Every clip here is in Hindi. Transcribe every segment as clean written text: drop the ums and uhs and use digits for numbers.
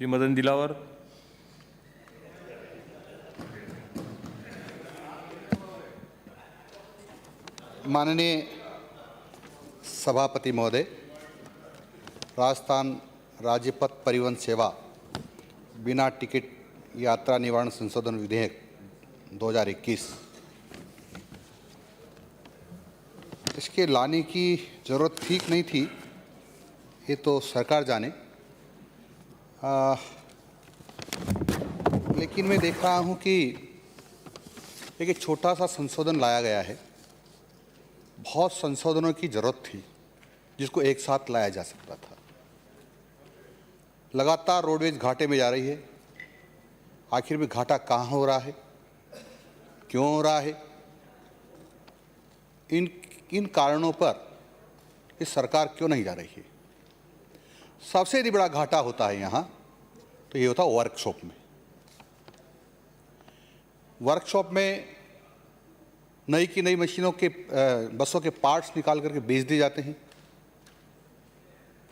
श्री मदन दिलावर। माननीय सभापति महोदय, राजस्थान राज्य पथ परिवहन सेवा बिना टिकट यात्रा निवारण संशोधन विधेयक 2021 इसके लाने की ज़रूरत ठीक नहीं थी, ये तो सरकार जाने। लेकिन मैं देख रहा हूँ कि एक छोटा सा संशोधन लाया गया है। बहुत संशोधनों की ज़रूरत थी जिसको एक साथ लाया जा सकता था। लगातार रोडवेज घाटे में जा रही है। आखिर में घाटा कहाँ हो रहा है, क्यों हो रहा है, इन कारणों पर इस सरकार क्यों नहीं जा रही है। सबसे यदि बड़ा घाटा होता है यहाँ तो ये होता है वर्कशॉप में। वर्कशॉप में नई की नई मशीनों के बसों के पार्ट्स निकाल करके बेच दिए जाते हैं,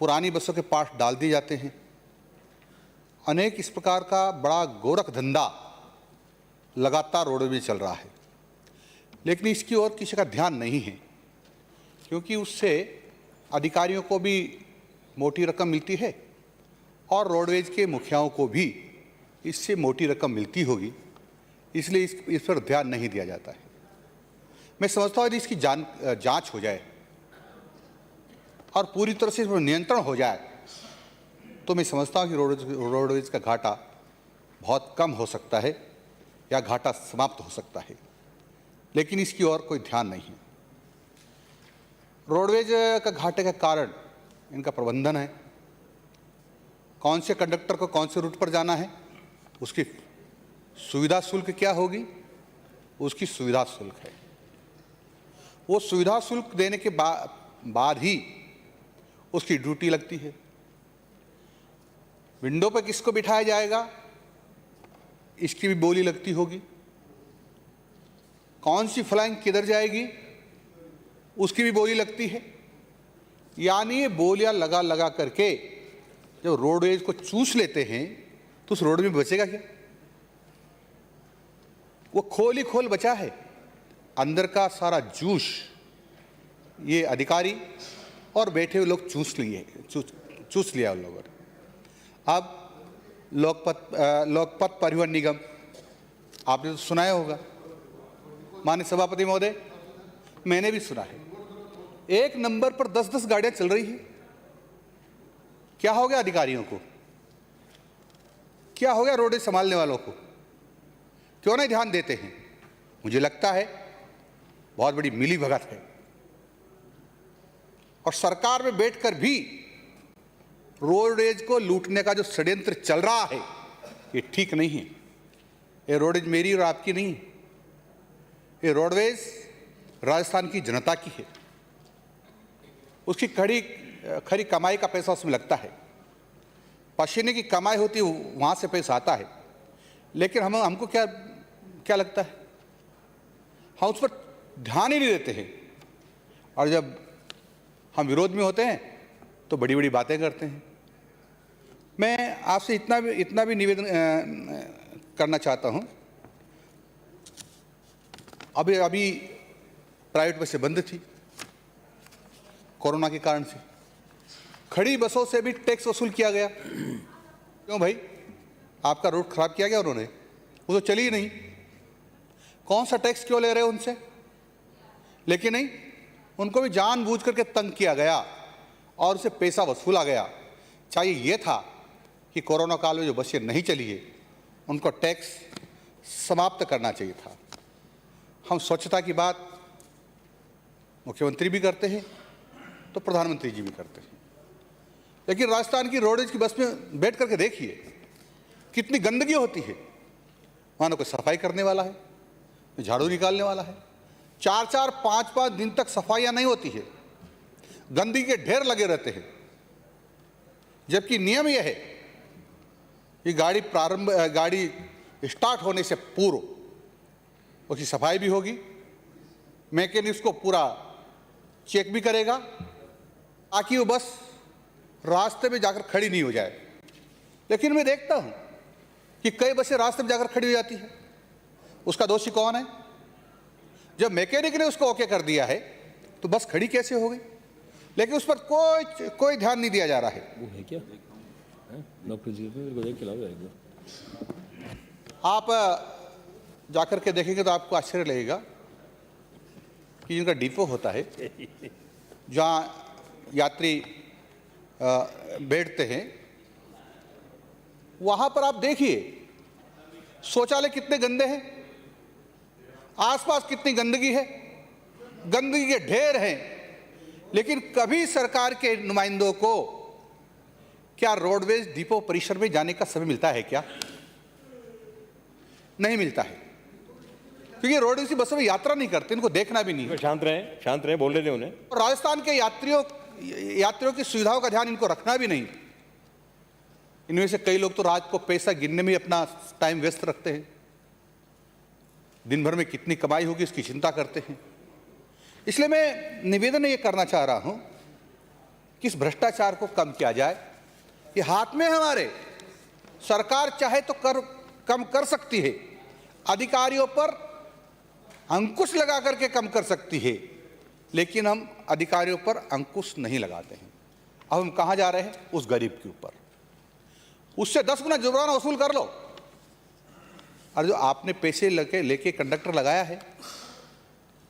पुरानी बसों के पार्ट्स डाल दिए जाते हैं। अनेक इस प्रकार का बड़ा गोरख धंधा लगातार रोडवेज में चल रहा है, लेकिन इसकी ओर किसी का ध्यान नहीं है, क्योंकि उससे अधिकारियों को भी मोटी रकम मिलती है और रोडवेज के मुखियाओं को भी इससे मोटी रकम मिलती होगी, इसलिए इस पर ध्यान नहीं दिया जाता है। मैं समझता हूँ यदि इसकी जांच हो जाए और पूरी तरह से इस पर नियंत्रण हो जाए तो मैं समझता हूँ कि रोडवेज का घाटा बहुत कम हो सकता है या घाटा समाप्त हो सकता है, लेकिन इसकी ओर कोई ध्यान नहीं है। रोडवेज का घाटे का कारण इनका प्रबंधन है। कौन से कंडक्टर को कौन से रूट पर जाना है, उसकी सुविधा शुल्क क्या होगी, उसकी सुविधा शुल्क है। वो सुविधा शुल्क देने के बाद ही उसकी ड्यूटी लगती है। विंडो पर किसको बिठाया जाएगा, इसकी भी बोली लगती होगी। कौन सी फ्लाइंग किधर जाएगी, उसकी भी बोली लगती है। यानी ये बोलियां लगा लगा करके जब रोडवेज को चूस लेते हैं तो उस रोड में बचेगा क्या। वो खोल ही खोल बचा है। अंदर का सारा जूस ये अधिकारी और बैठे हुए लोग चूस लिया उन लोगों ने। अब लोकपथ परिवहन निगम आपने तो सुनाया होगा, माननीय सभापति महोदय, मैंने भी सुना है। एक नंबर पर 10-10 गाड़ियां चल रही हैं। क्या हो गया अधिकारियों को, क्या हो गया रोड संभालने वालों को, क्यों नहीं ध्यान देते हैं। मुझे लगता है बहुत बड़ी मिलीभगत है और सरकार में बैठकर भी रोडवेज को लूटने का जो षड्यंत्र चल रहा है ये ठीक नहीं है। ये रोडवेज मेरी और आपकी नहीं, ये रोडवेज राजस्थान की जनता की है। उसकी खरी कमाई का पैसा उसमें लगता है, पसीने की कमाई होती है, वहाँ से पैसा आता है। लेकिन हमको क्या लगता है, हम उस पर ध्यान ही नहीं देते हैं। और जब हम विरोध में होते हैं तो बड़ी बड़ी बातें करते हैं। मैं आपसे इतना भी निवेदन करना चाहता हूँ। अभी प्राइवेट बसें बंद थी कोरोना के कारण से। खड़ी बसों से भी टैक्स वसूल किया गया। क्यों भाई, आपका रूट खराब किया गया उन्होंने, वो तो चली ही नहीं। कौन सा टैक्स क्यों ले रहे हो उनसे। लेकिन नहीं, उनको भी जानबूझ करके तंग किया गया और उसे पैसा वसूला गया। चाहिए ये था कि कोरोना काल में जो बसें नहीं चली है उनको टैक्स समाप्त करना चाहिए था। हम स्वच्छता की बात मुख्यमंत्री भी करते हैं तो प्रधानमंत्री जी भी करते हैं, लेकिन राजस्थान की रोडवेज की बस में बैठ करके देखिए कितनी गंदगी होती है। वहाँ ना कोई सफाई करने वाला है, झाड़ू निकालने वाला है। 4-4, 5-5 दिन तक सफाइयाँ नहीं होती है, गंदगी के ढेर लगे रहते हैं। जबकि नियम यह है कि गाड़ी स्टार्ट होने से पूर्व उसकी सफाई भी होगी, मैकेनिक उसको पूरा चेक भी करेगा ताकि वो बस रास्ते में जाकर खड़ी नहीं हो जाए। लेकिन मैं देखता हूं कि कई बसें रास्ते में जाकर खड़ी हो जाती है। उसका दोषी कौन है? जब मैकेनिक ने उसको ओके कर दिया है तो बस खड़ी कैसे हो गई? लेकिन उस पर कोई ध्यान नहीं दिया जा रहा है। वो है क्या? डॉक्टर जी को देख के लाओ जाएगा। आप जाकर के देखेंगे तो आपको आश्चर्य लगेगा कि जिनका डिपो होता है, जहाँ यात्री बैठते हैं, वहाँ पर आप देखिए शौचालय कितने गंदे हैं, आसपास कितनी गंदगी है, गंदगी के ढेर हैं। लेकिन कभी सरकार के नुमाइंदों को क्या रोडवेज डिपो परिसर में जाने का समय मिलता है क्या? नहीं मिलता है, क्योंकि रोडवेज की बसों में यात्रा नहीं करते, इनको देखना भी नहीं। शांत रहे, बोल रहे थे उन्हें। और राजस्थान के यात्रियों की सुविधाओं का ध्यान इनको रखना भी नहीं। इनमें से कई लोग तो रात को पैसा गिनने में अपना टाइम व्यस्त रखते हैं, दिन भर में कितनी कमाई होगी इसकी चिंता करते हैं। इसलिए मैं निवेदन ये करना चाह रहा हूं कि इस भ्रष्टाचार को कम किया जाए। ये हाथ में हमारे, सरकार चाहे तो कम कर सकती है, अधिकारियों पर अंकुश लगा करके कम कर सकती है, लेकिन हम अधिकारियों पर अंकुश नहीं लगाते हैं। अब हम कहां जा रहे हैं? उस गरीब के ऊपर। उससे 10 गुना जुर्माना वसूल कर लो। और जो आपने पैसे लेके कंडक्टर लगाया है,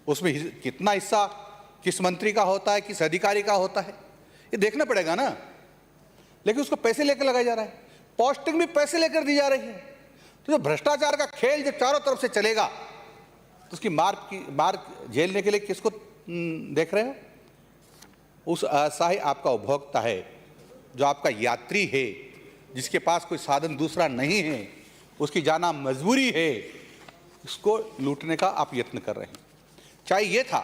उसमें कितना हिस्सा किस मंत्री का होता है, किस अधिकारी का होता है, ये देखना पड़ेगा ना। लेकिन उसको पैसे लेकर लगाया जा रहा है, पोस्टिंग भी पैसे लेकर दी जा रही है। तो जो भ्रष्टाचार का खेल जो चारों तरफ से चलेगा, तो उसकी मार झेलने के लिए किसको देख रहे हो? उस असहाय आपका उपभोक्ता है, जो आपका यात्री है, जिसके पास कोई साधन दूसरा नहीं है, उसकी जाना मजबूरी है, उसको लूटने का आप यत्न कर रहे हैं। चाहे ये था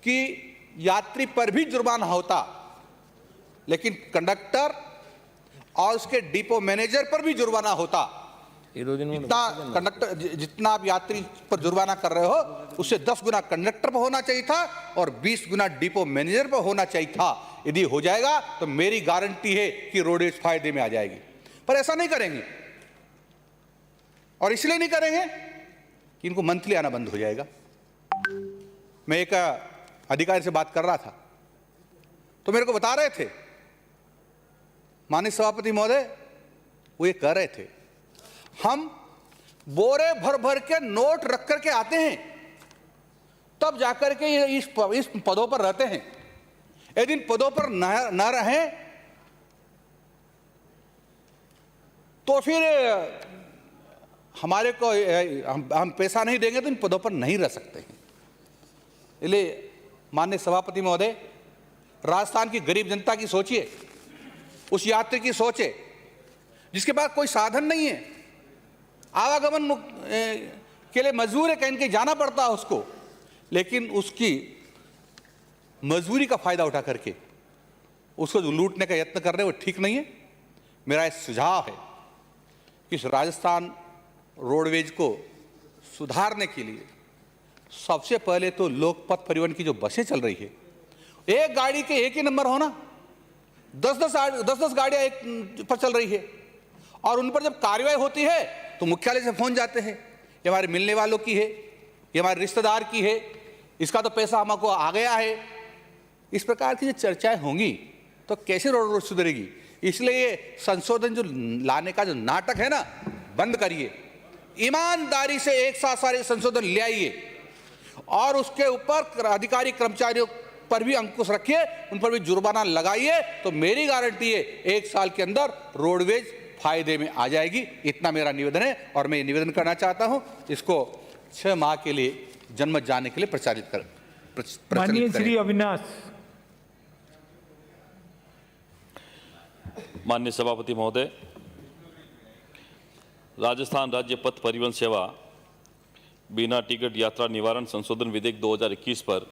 कि यात्री पर भी जुर्माना होता, लेकिन कंडक्टर और उसके डिपो मैनेजर पर भी जुर्माना होता। जितना आप यात्री पर जुर्माना कर रहे हो, उससे 10 गुना कंडक्टर पर होना चाहिए था और 20 गुना डिपो मैनेजर पर होना चाहिए था। यदि हो जाएगा तो मेरी गारंटी है कि रोडवेज फायदे में आ जाएगी। पर ऐसा नहीं करेंगे, और इसलिए नहीं करेंगे कि इनको मंथली आना बंद हो जाएगा। मैं एक अधिकारी से बात कर रहा था, तो मेरे को बता रहे थे, माननीय सभापति महोदय, वो ये कह रहे थे, हम बोरे भर भर के नोट रख करके आते हैं, तब जाकर के ये इस पदों पर रहते हैं। यदि इन पदों पर न रहे तो फिर हमारे को हम पैसा नहीं देंगे तो इन पदों पर नहीं रह सकते हैं। इसलिए माननीय सभापति महोदय, राजस्थान की गरीब जनता की सोचिए, उस यात्री की सोचे जिसके पास कोई साधन नहीं है, आवागमन के लिए मजबूर है, कहीं कहीं जाना पड़ता है उसको, लेकिन उसकी मजबूरी का फायदा उठा करके उसको जो लूटने का यत्न कर रहे हैं वो ठीक नहीं है। मेरा एक सुझाव है कि इस राजस्थान रोडवेज को सुधारने के लिए सबसे पहले तो लोकपथ परिवहन की जो बसें चल रही है, एक गाड़ी के एक ही नंबर होना, 10-10 गाड़ियां एक पर चल रही है, और उन पर जब कार्रवाई होती है तो मुख्यालय से फोन जाते हैं, ये हमारे मिलने वालों की है, ये हमारे रिश्तेदार की है, इसका तो पैसा हमको आ गया है। इस प्रकार की जो चर्चाएं होंगी तो कैसे रोड सुधरेगी? इसलिए ये संशोधन जो लाने का जो नाटक है ना, बंद करिए। ईमानदारी से एक साथ सारे संशोधन ले आइए और उसके ऊपर अधिकारी कर्मचारियों पर भी अंकुश रखिए, उन पर भी जुर्माना लगाइए, तो मेरी गारंटी है 1 साल के अंदर रोडवेज फायदे में आ जाएगी। इतना मेरा निवेदन है, और मैं ये निवेदन करना चाहता हूं, इसको 6 माह के लिए जनमत जाने के लिए प्रचारित करें। माननीय श्री अविनाश। माननीय सभापति महोदय, राजस्थान राज्य पथ परिवहन सेवा बिना टिकट यात्रा निवारण संशोधन विधेयक 2021 पर